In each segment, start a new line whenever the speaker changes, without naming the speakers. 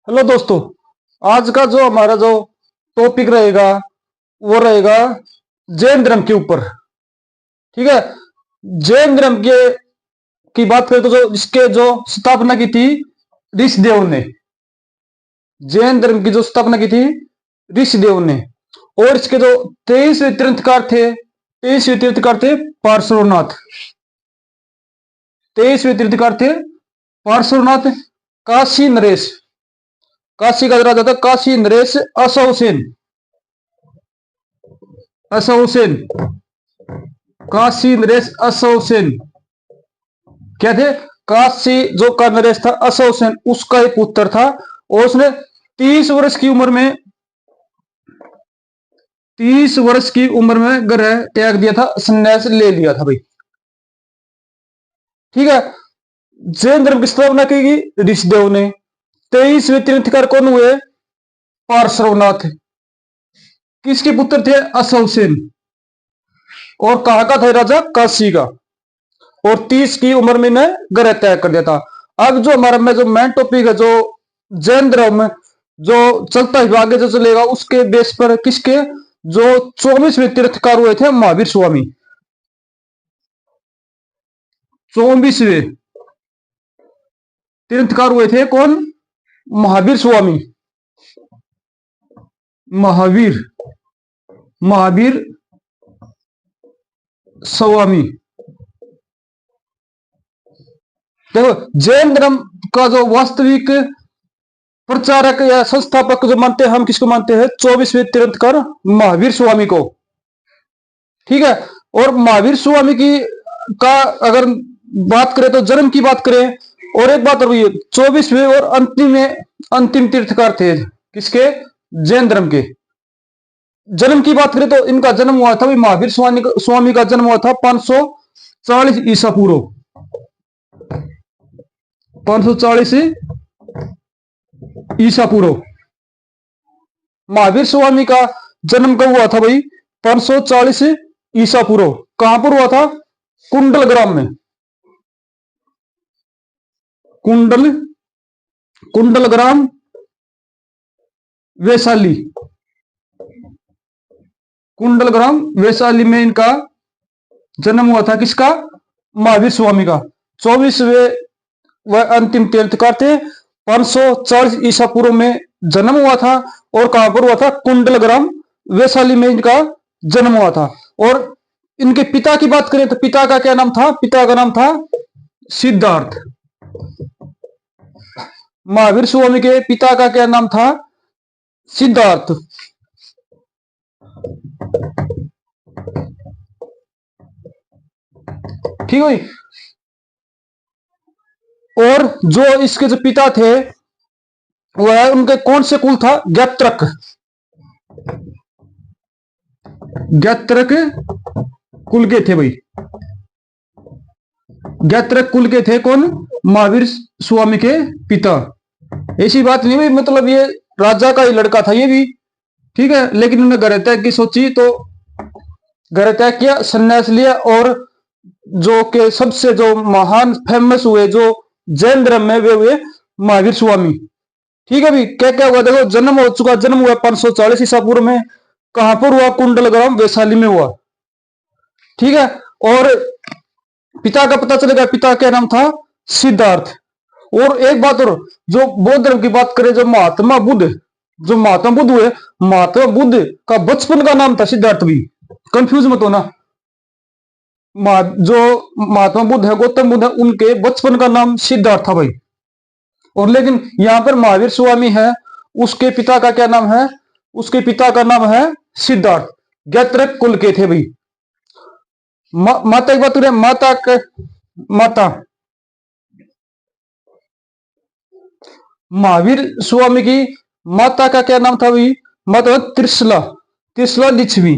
Hello दोस्तों। आज का जो हमारा जो टॉपिक रहेगा वो रहेगा जैन धर्म के ऊपर। ठीक है। जैन धर्म के की बात करें तो जो इसके जो स्थापना की थी ऋषिदेव ने। जैन धर्म की जो स्थापना की थी ऋषिदेव ने। और इसके जो 23वें तीर्थकार थे पार्श्वनाथ। 23वें तीर्थकार थे पार्श्वनाथ। काशी नरेश, काशी का राजा था काशी नरेश असौसेन। असौसेन, काशी नरेश असौसेन क्या थे? काशी जो का नरेश था असौसेन उसका एक पुत्र था। और उसने 30 वर्ष की उम्र में 30 वर्ष की उम्र में ग्रह त्याग दिया था, संन्यास ले लिया था भाई। ठीक है। जैन धर्म की स्थापना की गई ऋषिदेव ने। 23वें तीर्थकार कौन हुए? पार्श्वनाथ। किसके पुत्र थे? असौसेन। और कहां का था राजा? काशी का। और 30 की उम्र में ने ग्रह त्याग कर दिया था। अब जो हमारा में जो मेन टॉपिक है जो जैन धर्म जो चलता है आगे जो चलेगा उसके बेस पर किसके जो 24वें तीर्थकार हुए थे महावीर स्वामी। 24वें तीर्थकार हुए थे कौन? महावीर स्वामी। महावीर महावीर स्वामी। देखो जैन धर्म का जो वास्तविक प्रचारक या संस्थापक जो मानते हैं हम किसको मानते हैं? 24वें तीर्थकर महावीर स्वामी को। ठीक है। और महावीर स्वामी की का अगर बात करें तो जन्म की बात करें। और एक बात और 24वें और अंतिम तीर्थकार थे किसके? जैन धर्म के। जन्म की बात करें तो इनका जन्म हुआ था महावीर स्वामी का जन्म हुआ था 540 ईसा पूर्व। 540 ईसा पूर्व महावीर स्वामी का जन्म कब हुआ था भाई? 540 ईसा पूर्व। कहां पर हुआ था? कुंडल ग्राम में। कुंडल ग्राम वैशाली। कुंडल ग्राम वैशाली में इनका जन्म हुआ था। किसका? महावीर स्वामी का। 24वें वह अंतिम तीर्थकार थे। 540 ईसा पूर्व में जन्म हुआ था। और कहां पर हुआ था? कुंडल ग्राम वैशाली में इनका जन्म हुआ था। और इनके पिता की बात करें तो पिता का क्या नाम था? पिता का नाम था सिद्धार्थ। महावीर स्वामी के पिता का क्या नाम था? सिद्धार्थ। ठीक है। और जो इसके जो पिता थे वह उनके कौन से कुल था? गैत्रक। गैत्रक कुल के थे भाई। गैत्रक कुल के थे कौन? महावीर स्वामी के पिता। ऐसी बात नहीं भाई, मतलब ये राजा का ही लड़का था ये भी। ठीक है। लेकिन उन्होंने घर त्याग की सोची तो घर त्याग किया, संन्यास लिया। और जो के सबसे जो महान फेमस हुए जो जैन धर्म में वे हुए महावीर स्वामी। ठीक है भाई। क्या क्या हुआ देखो। जन्म हो चुका, जन्म हुआ 540 ईसा पूर्व में। कहां पर हुआ? कुंडल ग्राम वैशाली में हुआ। ठीक है। और पिता का पता चलेगा, पिता का नाम था सिद्धार्थ। और एक बात और, जो बौद्ध धर्म की बात करें, जो महात्मा बुद्ध हुए, महात्मा बुद्ध का बचपन का नाम था सिद्धार्थ भी। कंफ्यूज मत होना। जो महात्मा बुद्ध है, गौतम बुद्ध है, उनके बचपन का नाम सिद्धार्थ था भाई। और लेकिन यहां पर महावीर स्वामी है, उसके पिता का क्या नाम है? उसके पिता का नाम है सिद्धार्थ। गैत्रक कुल के थे भाई। माता की बात करें, माता महावीर स्वामी की माता का क्या नाम था भाई? माता त्रिशला। त्रिशला लिच्छवी।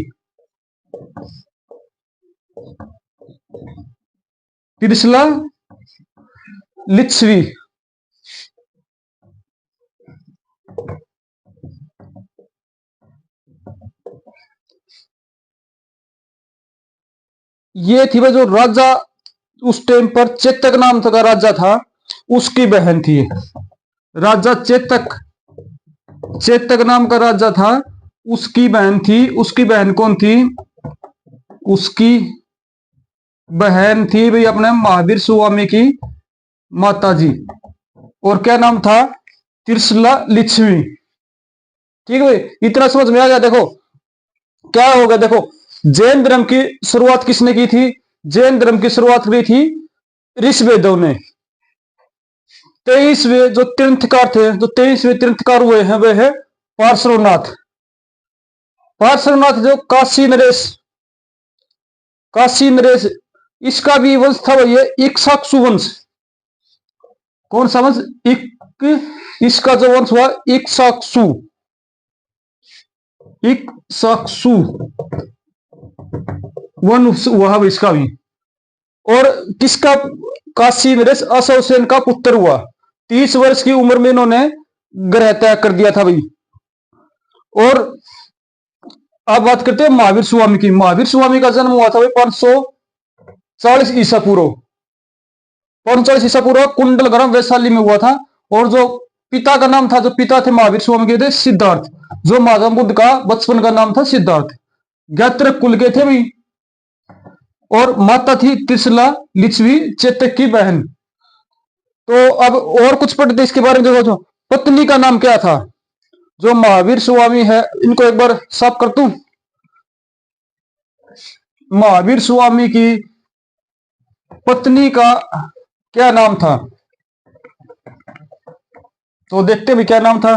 त्रिशला लिच्छवी। ये थी भाई जो राजा उस टाइम पर चेतक नाम का राजा था, उसकी बहन थी राजा चेतक। चेतक नाम का राजा था, उसकी बहन थी, उसकी बहन कौन थी? उसकी बहन थी भाई अपने महावीर स्वामी की माता जी, और क्या नाम था? त्रिशला लिच्छवी। ठीक है भाई, इतना समझ में आ गया। देखो क्या हो गया, देखो जैन धर्म की शुरुआत किसने की थी? जैन धर्म की शुरुआत की थी ऋषवेदों ने। 23वें जो तीर्थकार थे, जो 23वें तीर्थकार हुए हैं वे है पार्श्वनाथ। पार्श्वनाथ जो काशी नरेश, इसका भी वंश था वही है इक्ष्वाकु वंश। कौन सा वंश? इसका जो वंश हुआ इक्ष्वाकु, इक्ष्वाकु वंश हुआ इसका भी। और किसका? काशी नरेश अशोक का पुत्र हुआ। 30 वर्ष की उम्र में इन्होंने ग्रह त्याग कर दिया था भाई। और अब बात करते हैं महावीर स्वामी की। महावीर स्वामी का जन्म हुआ था भाई 540 ईसा पूर्व। 540 ईसा पूर्व कुंडल ग्राम वैशाली में हुआ था। और जो पिता का नाम था, जो पिता थे महावीर स्वामी के थे सिद्धार्थ। जो महात्मा बुद्ध का बचपन का नाम था सिद्धार्थ। ज्ञात्रक कुल के थे भाई। और माता थी त्रिशला लिच्छवी, चेतक की बहन। तो अब और कुछ पढ़ते इसके बारे में। देखो पत्नी का नाम क्या था? जो महावीर स्वामी है, इनको एक बार साफ कर दूं। महावीर स्वामी की पत्नी का क्या नाम था? तो देखते भी क्या नाम था।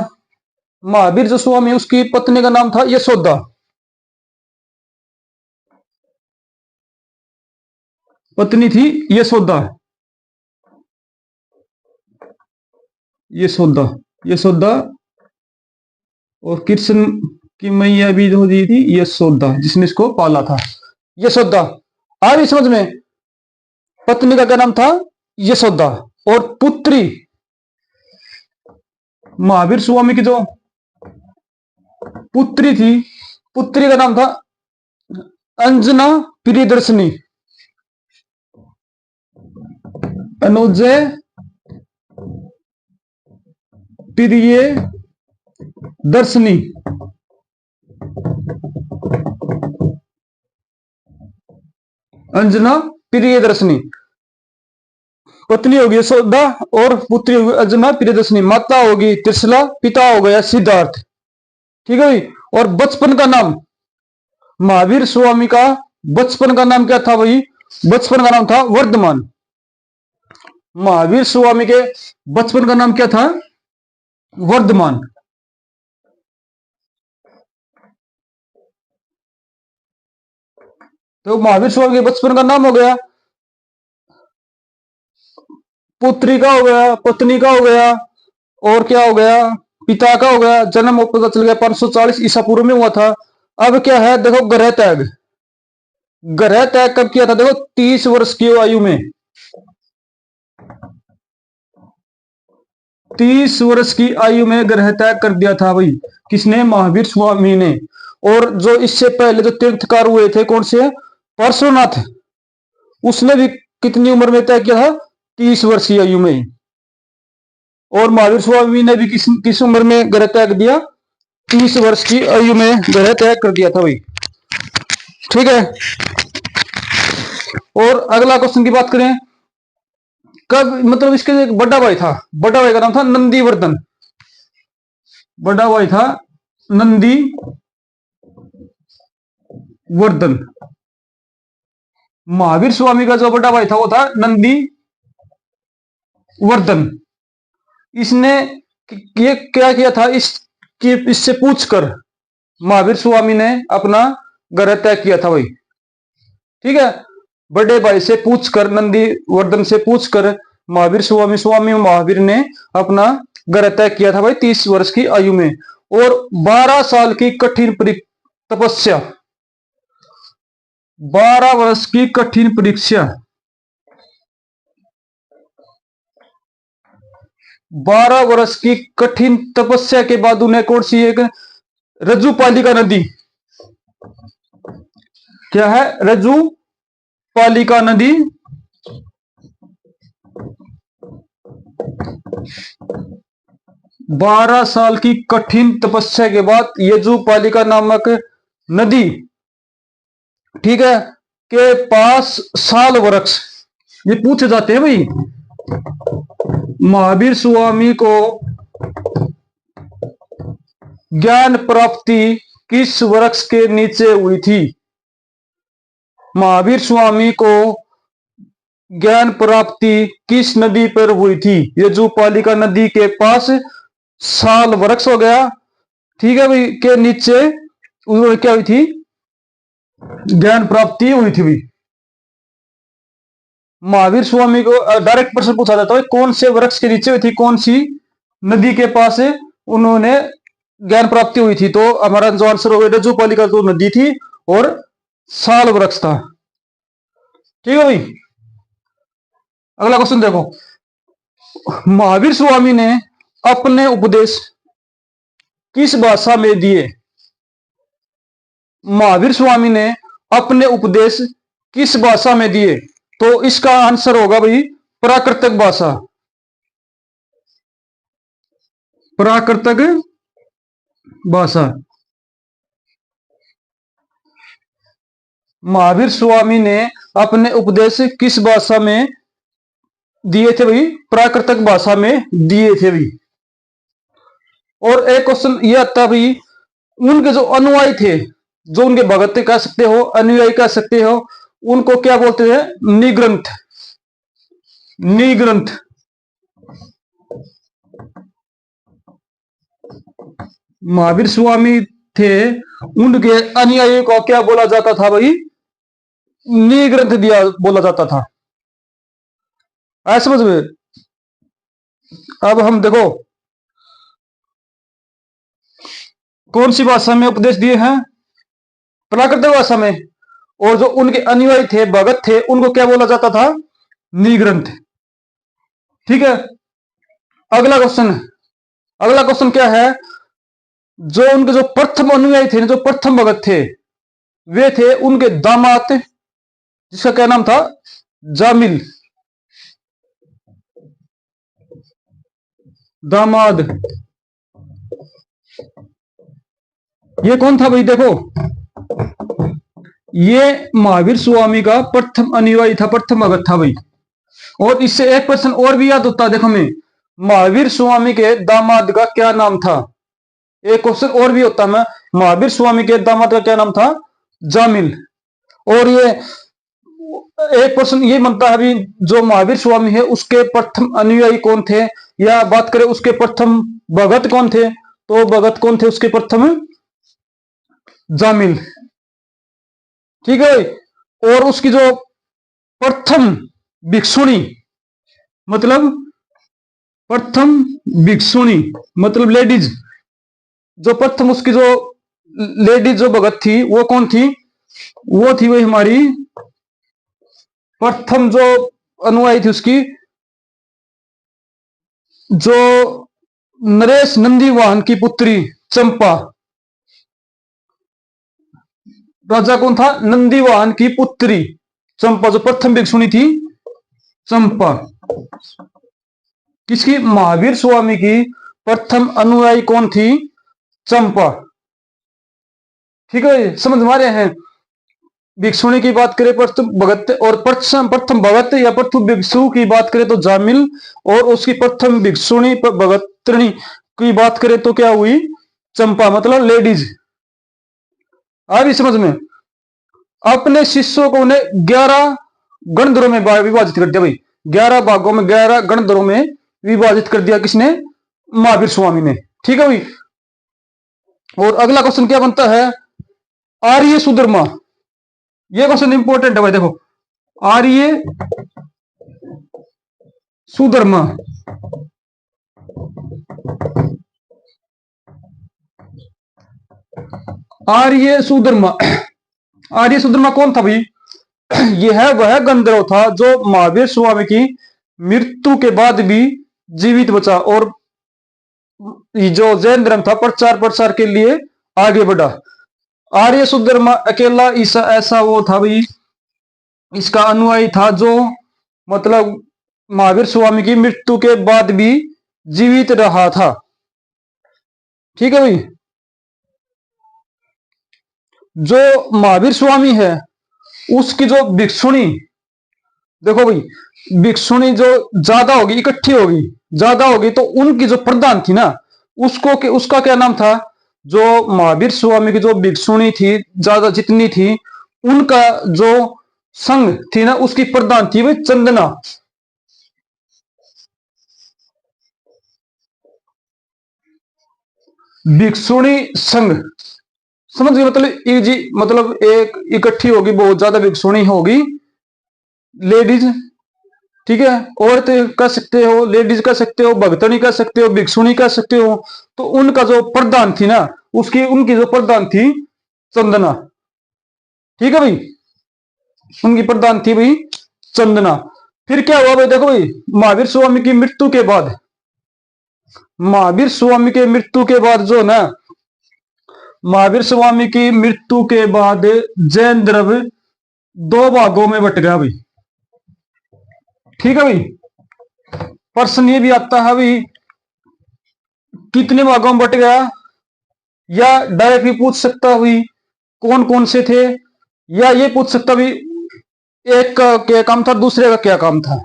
महावीर जो स्वामी, उसकी पत्नी का नाम था यशोदा। पत्नी थी यशोदा। यशोदा, यशोदा। और कृष्ण की मैया भी जो दी थी यशोदा, जिसने इसको पाला था यशोदा। आ रही समझ में? पत्नी का क्या नाम था? यशोदा। और पुत्री महावीर स्वामी की जो पुत्री थी, पुत्री का नाम था अंजना प्रियदर्शनी। अनुजय प्रिय दर्शनी। अंजना प्रियदर्शनी पत्नी होगी यशोदा, और पुत्री होगी अंजना प्रियदर्शनी। माता होगी त्रिशला, पिता हो गया सिद्धार्थ। ठीक है भाई। और बचपन का नाम महावीर स्वामी का, बचपन का नाम क्या था भाई? बचपन का नाम था वर्धमान। महावीर स्वामी के बचपन का नाम क्या था? वर्धमान। तो महावीर स्वामी के बचपन का नाम हो गया, पुत्री का हो गया, पत्नी का हो गया, और क्या हो गया? पिता का हो गया। जन्म पता चल गया 540 ईसा पूर्व में हुआ था। अब क्या है, देखो ग्रह त्याग। ग्रह त्याग कब किया था? देखो 30 वर्ष की आयु में। 30 वर्ष की आयु में ग्रह त्याग कर दिया था भाई। किसने? महावीर स्वामी ने। और जो इससे पहले जो तीर्थकार हुए थे, कौन से? पार्श्वनाथ। उसने भी कितनी उम्र में त्याग किया था? 30 वर्ष की आयु में। और महावीर स्वामी ने भी किस उम्र में ग्रह त्याग दिया? 30 वर्ष की आयु में ग्रह त्याग कर दिया था भाई। ठीक है। और अगला क्वेश्चन की बात करें, कब मतलब इसके एक बड़ा भाई था, बड़ा भाई का नाम था नंदीवर्धन। बड़ा भाई था नंदी वर्धन। महावीर स्वामी का जो बड़ा भाई था वो था नंदी वर्धन। इसने ये क्या किया था? इससे पूछकर महावीर स्वामी ने अपना ग्रह त्याग किया था भाई। ठीक है। बड़े भाई से पूछकर, नंदी वर्धन से पूछकर स्वामी महावीर ने अपना ग्रह त्याग किया था भाई 30 वर्ष की आयु में। और 12 साल की कठिन तपस्या, 12 वर्ष की कठिन परीक्षा, 12 वर्ष की कठिन तपस्या के बाद उन्हें कौन सी एक रज्जुपालिका नदी, क्या है? रज्जुपालिका नदी 12 साल की कठिन तपस्या के बाद यजुपालिका नामक नदी, ठीक है, के पास साल वृक्ष, ये पूछे जाते हैं भाई, महावीर स्वामी को ज्ञान प्राप्ति किस वृक्ष के नीचे हुई थी? महावीर स्वामी को ज्ञान प्राप्ति किस नदी पर हुई थी? यजुपालिका नदी के पास साल वृक्ष हो गया, ठीक है भाई, के नीचे उन्होंने क्या हुई थी? ज्ञान प्राप्ति हुई थी भाई। महावीर स्वामी को डायरेक्ट प्रश्न पूछा जाता है, कौन से वृक्ष के नीचे हुई थी, कौन सी नदी के पास उन्होंने ज्ञान प्राप्ति हुई थी? तो हमारा जो आंसर होगा यजुपालिका जो नदी थी और साल वृक्ष था, ठीक है भाई। अगला क्वेश्चन देखो, महावीर स्वामी ने अपने उपदेश किस भाषा में दिए? महावीर स्वामी ने अपने उपदेश किस भाषा में दिए? तो इसका आंसर होगा भाई प्राकृतिक भाषा, प्राकृतिक भाषा। महावीर स्वामी ने अपने उपदेश किस भाषा में दिए थे भाई? प्राकृतिक भाषा में दिए थे भाई। और एक क्वेश्चन ये आता भाई, उनके जो अनुयायी थे, जो उनके भगत कह सकते हो, अनुयायी कह सकते हो, उनको क्या बोलते हैं? निग्रंथ, निग्रंथ। महावीर स्वामी थे, उनके अनुयायी को क्या बोला जाता था भाई? निग्रंथ दिया बोला जाता था, ऐसा समझ में। अब हम देखो कौन सी भाषा में उपदेश दिए हैं? प्राकृतिक भाषा में। और जो उनके अनुयायी थे, भगत थे, उनको क्या बोला जाता था? निग्रंथ, ठीक है। अगला क्वेश्चन क्या है? जो उनके जो प्रथम अनुयायी थे, जो प्रथम भगत थे, वे थे उनके दामाद, जिसका क्या नाम था? जामिल, दामाद। ये कौन था भाई? देखो, ये महावीर स्वामी का प्रथम अनुयायी था, प्रथम भगत था भाई। और इससे एक प्रश्न और भी याद होता है, देखो हमें, महावीर स्वामी के दामाद का क्या नाम था? एक क्वेश्चन और भी होता है, महावीर स्वामी के दामाद का क्या नाम था? जामिल। और ये एक प्रश्न ये बनता है अभी, जो महावीर स्वामी है उसके प्रथम अनुयायी कौन थे, या बात करें उसके प्रथम भगत कौन थे? तो भगत कौन थे उसके प्रथम? जामिल, ठीक है। और उसकी जो प्रथम भिक्षुणी, मतलब प्रथम भिक्षुणी मतलब लेडीज, जो प्रथम उसकी जो लेडीज जो भगत थी वो कौन थी? वो थी वही हमारी प्रथम जो अनुयायी थी उसकी, जो नरेश नंदीवाहन की पुत्री चंपा। राजा कौन था? नंदीवाहन की पुत्री चंपा, जो प्रथम भिक्षुणी थी चंपा। किसकी? महावीर स्वामी की प्रथम अनुयायी कौन थी? चंपा, ठीक है, समझ में आ रहे हैं। भिक्षुणी की बात करें प्रथम भगत, और प्रथम भगत या प्रथम भिक्षु की बात करें तो जामिल, और उसकी प्रथम भिक्षुणी भगतनी की बात करें तो क्या हुई? चंपा, मतलब लेडीज। आ भी समझ में। अपने शिष्यों को उन्हें 11 गणधरों में विभाजित कर दिया भाई, 11 भागों में, 11 गणधरों में विभाजित कर दिया। किसने? महावीर स्वामी ने, ठीक है भाई। और अगला क्वेश्चन क्या बनता है? आर्य सुधर्मा। ये क्वेश्चन इंपॉर्टेंट है भाई, देखो, आर्य सुधर्मा, आर्य सुधर्मा। आर्य सुधर्मा कौन था भाई? यह वह गंधर्व था जो महावीर स्वामी की मृत्यु के बाद भी जीवित बचा, और जो जैन धर्म था प्रचार प्रसार के लिए आगे बढ़ा। आर्य सुधर्मा अकेला ऐसा वो था भाई, इसका अनुयायी था जो मतलब महावीर स्वामी की मृत्यु के बाद भी जीवित रहा था। ठीक है भाई। जो महावीर स्वामी है उसकी जो भिक्षुणी, देखो भाई, भिक्षुणी जो ज्यादा होगी, इकट्ठी होगी, ज्यादा होगी, तो उनकी जो प्रधान थी ना, उसका क्या नाम था? जो महावीर स्वामी की जो भिक्षुणी थी, ज्यादा जितनी थी, उनका जो संघ थी ना, उसकी प्रधान थी वही चंदना। भिक्षुणी संघ, समझ गए? मतलब जी, मतलब एक इकट्ठी होगी, बहुत ज्यादा भिक्षुणी होगी, लेडीज, ठीक है, औरत कह सकते हो, लेडीज कह सकते हो, भगतनी कह सकते हो, भिक्षुणी कह सकते हो। तो उनका जो प्रधान थी ना, उसकी उनकी जो प्रधान थी चंदना। ठीक है भाई, उनकी प्रधान थी भाई चंदना। फिर क्या हुआ भाई? देखो भाई, महावीर स्वामी की मृत्यु के बाद, महावीर स्वामी के मृत्यु के बाद जो ना, महावीर स्वामी की मृत्यु के बाद जैन धर्म दो भागों में बट गया भाई। ठीक है भाई, प्रश्न ये भी आता है भाई, कितने भागों में बट गया? या डायरेक्ट भी पूछ सकता हुई कौन कौन से थे, या ये पूछ सकता भी एक का क्या काम था, दूसरे का क्या काम था,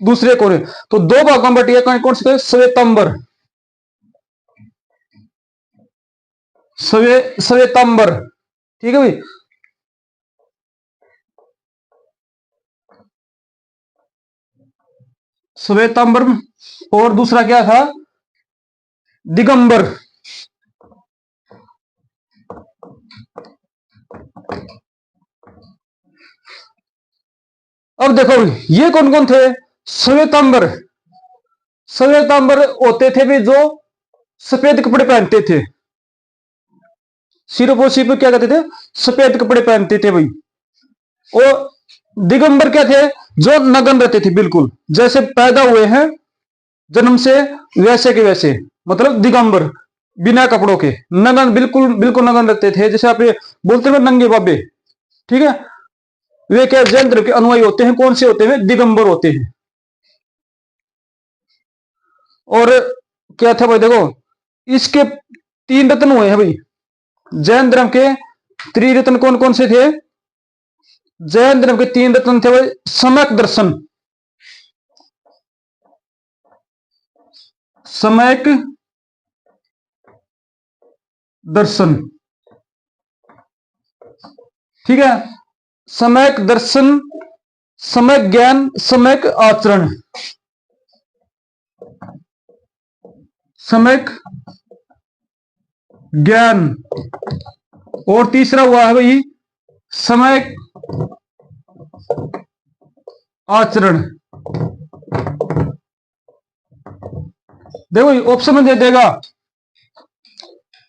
दूसरे को। तो दो भागों में बट गया, कौन कौन से थे? श्वेतांबर, श्वेतांबर, ठीक है भाई। श्वेतांबर, और दूसरा क्या था? दिगंबर। अब देखो ये कौन कौन थे? श्वेतांबर, श्वेतांबर होते थे भी जो सफेद कपड़े पहनते थे, सिर पर क्या कहते थे? सफेद कपड़े पहनते थे भाई। और दिगंबर क्या थे? जो नग्न रहते थे, बिल्कुल जैसे पैदा हुए हैं जन्म से वैसे के वैसे, मतलब दिगंबर, बिना कपड़ों के, नग्न, बिल्कुल बिल्कुल नग्न रहते थे, जैसे आप बोलते हैं नंगे बाबे। ठीक है, वे क्या जैन धर्म के अनुयायी होते हैं? कौन से होते हैं? दिगंबर होते हैं। और क्या था भाई? देखो, इसके तीन रत्न हुए हैं भाई जैन धर्म के। त्रिरत्न कौन कौन से थे? जैन धर्म के तीन रत्न थे भाई, सम्यक दर्शन, सम्यक दर्शन, ठीक है, सम्यक दर्शन, सम्यक ज्ञान, सम्यक आचरण, सम्यक ज्ञान। और तीसरा हुआ है भाई सम्यक आचरण। देखो ऑप्शन में दे देगा,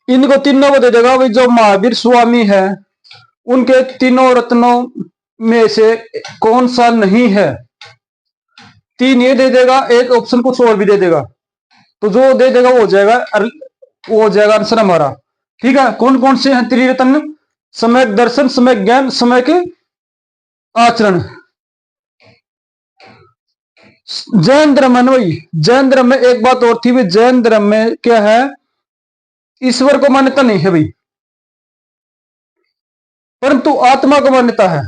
इनको तीनों को दे देगा भाई। जो महावीर स्वामी है उनके तीनों रत्नों में से कौन सा नहीं है? तीन ये दे देगा, एक ऑप्शन कुछ और भी दे देगा, तो जो दे देगा वो हो जाएगा, वो हो जाएगा आंसर हमारा। ठीक है, कौन कौन से हैं त्रिरत्न? सम्यक दर्शन, सम्यक ज्ञान, सम्यक आचरण। जैन धर्म है भाई, जैन धर्म में एक बात और थी भाई, जैन धर्म में क्या है? ईश्वर को मान्यता नहीं है भाई, परंतु आत्मा को मान्यता है।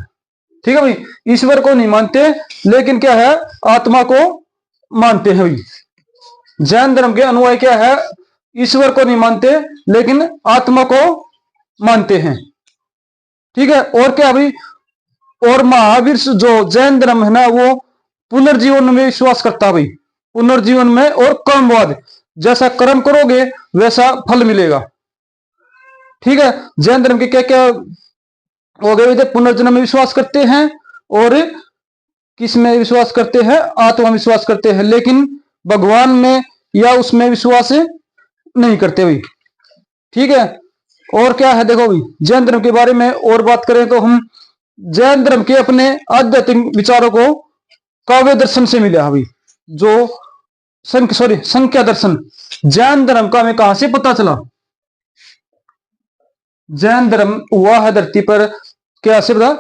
ठीक है भाई, ईश्वर को नहीं मानते, लेकिन क्या है? आत्मा को मानते हैं भाई। जैन धर्म के अनुयायी क्या है? ईश्वर को नहीं मानते, लेकिन आत्मा को मानते हैं। ठीक है, और क्या भाई? और महावीर जो जैन धर्म है ना, वो पुनर्जीवन में विश्वास करता है भाई, पुनर्जीवन में, और कर्मवाद, जैसा कर्म करोगे वैसा फल मिलेगा। ठीक है, जैन धर्म के क्या क्या हो गए? पुनर्जन्म में विश्वास करते हैं, और किस में विश्वास करते हैं? आत्मा में विश्वास करते हैं, लेकिन भगवान में या उसमें विश्वास नहीं करते भाई। ठीक है, और क्या है? देखो भाई, जैन धर्म के बारे में और बात करें तो हम जैन धर्म के अपने आध्यात्मिक विचारों को काव्य दर्शन से मिला भाई। जो संख्या दर्शन, जैन धर्म का हमें कहां से पता चला? जैन धर्म हुआ है धरती पर क्या से पता?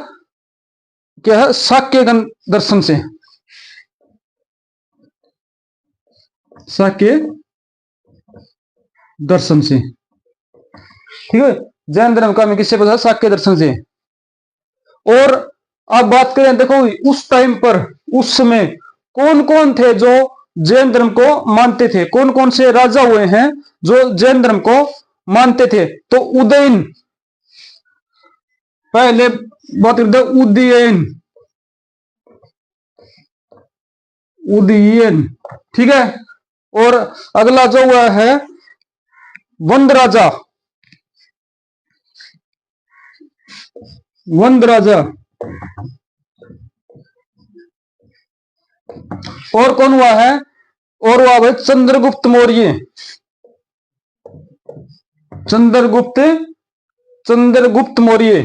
क्या है? शाक्य दर्शन से, शाक्य दर्शन से। ठीक है, जैन धर्म का हमें किससे पता? शाक्य दर्शन से। और आप बात करें, देखो उस टाइम पर, उस समय कौन कौन थे जो जैन धर्म को मानते थे? कौन कौन से राजा हुए हैं जो जैन धर्म को मानते थे? तो उदयन, पहले बात करते उदयन, उदयन, ठीक है। और अगला जो हुआ है वंद राजा, वंद राजा। और कौन हुआ है? और हुआ भाई चंद्रगुप्त मौर्य, चंद्रगुप्त, चंद्रगुप्त मौर्य।